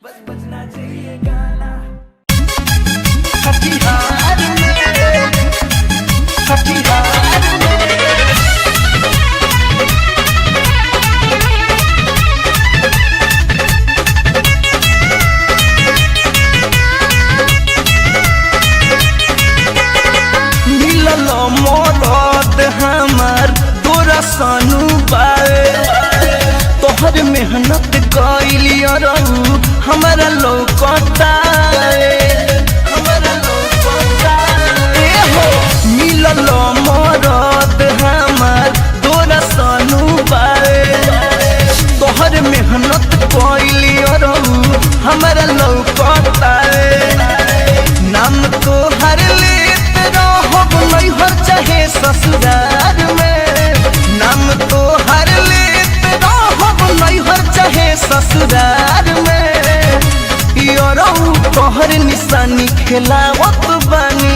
बस बजना चाहिए गाना हथियार में हथियार में मिलल मौलत हमार तोरा सानू बाए तोहर मेहनत कइली रहू हमारा लौकता मिलल मरद हमार तोरा सानू बाए तोहर मेहनत कइली रहू हमारा लौकता नाम तोहर लेत रहब नैहर चाहे ससुराल में नाम तोहर लेत रहब नैहर चाहे ससुराल में योरऊ तोहर निशानी खेलावत बानी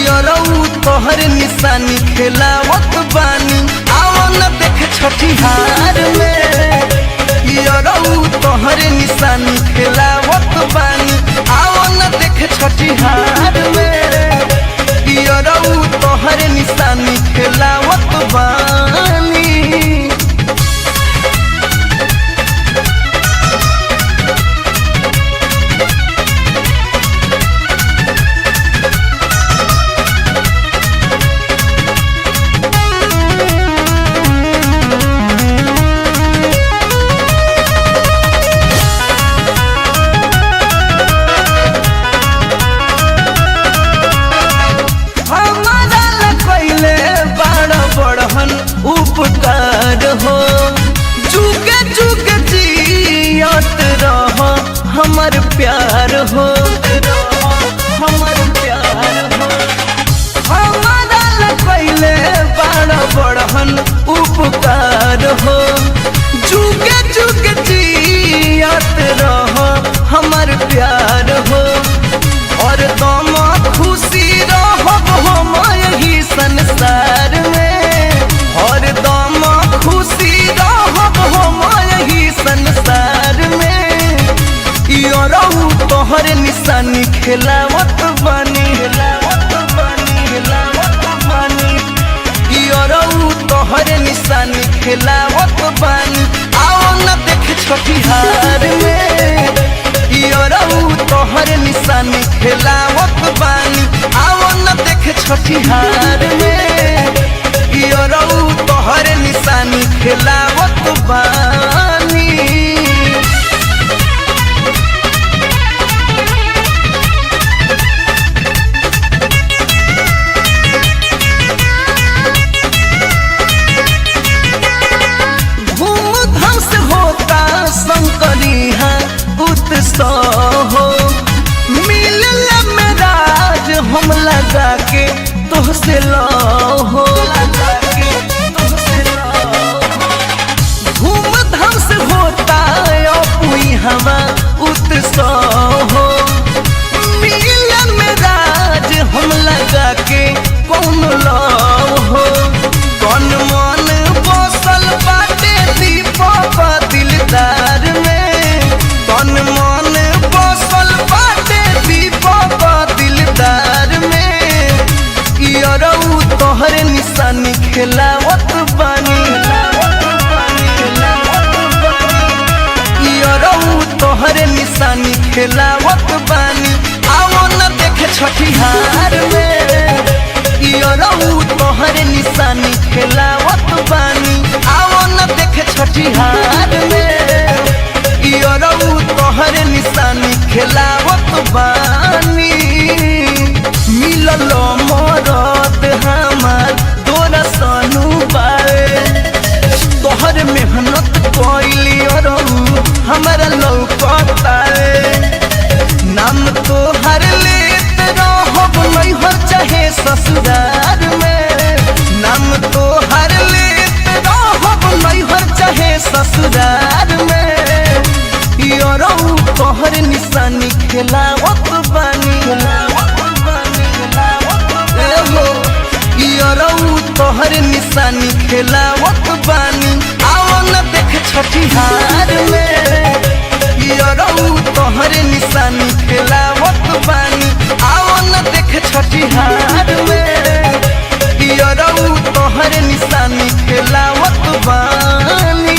योरऊ तोहर निशानी खेलावत बानी आओ न देख छठिहार में योरऊ तोहर निशानी खेलावत बानी आओ न देख छठिहार में योरऊ तोहर निशानी खेलावत बानी उपकार हो जुगे जुगे जियत रह हमर प्यार हो हमर प्यार हो हमारा पहले बड़ा बड़हन उपकार हो जुगे जुगे जियत रह हमर प्यार हो और तुम खुशी रहब हम यही संसार में और दम खुशी रहब हम यही संसार में योरऊ तोहर निशानी खेलावत बानी योरऊ तोहर निशानी खेलावत बानी आओ न देख छठिहार में योरऊ तोहर निशानी खेलावत बानी आओ न देख छठिहार में योरऊ तोहर निशानी खेलावत बानी धूमधाम से होता शंकरिया उत्सव हो मिलल में राज हम लगा के तोहसे हो धूमधाम से होता हवा उत्सव हो मिलन में राज हम लगा के कौन लव हो कौन मन बसल बाटे दीपक दिलदार में कौन मन बसल बाटे दीपक दिलदार में योरऊ तोहर निशानी खेलावत बानी योरऊ तोहर निशानी खेलावत बानी आओ न देख छठिहार में योरऊ तोहर निशानी खेलावत बानी आओ न देख छठिहार में योरऊ तोहर निशानी खेलावत बानी मिलल मरद हमार तोरा सानू बाए तोहर मेहनत कइली रहू हमारा लौकता नाम तोहर लेत रहब नैहर चाहे ससुराल में नाम तोहर लेत रहब नैहर चाहे ससुराल में योरऊ तोहर निशानी खेलावत बानी योरऊ तोहर निशानी खेलावत बानी आओ न देख छठिहार में इयरऊ तोहरे निशानी खेलावत बानी आओ न देख छठिहार में इयरऊ तोहरे निशानी खेलावत बानी।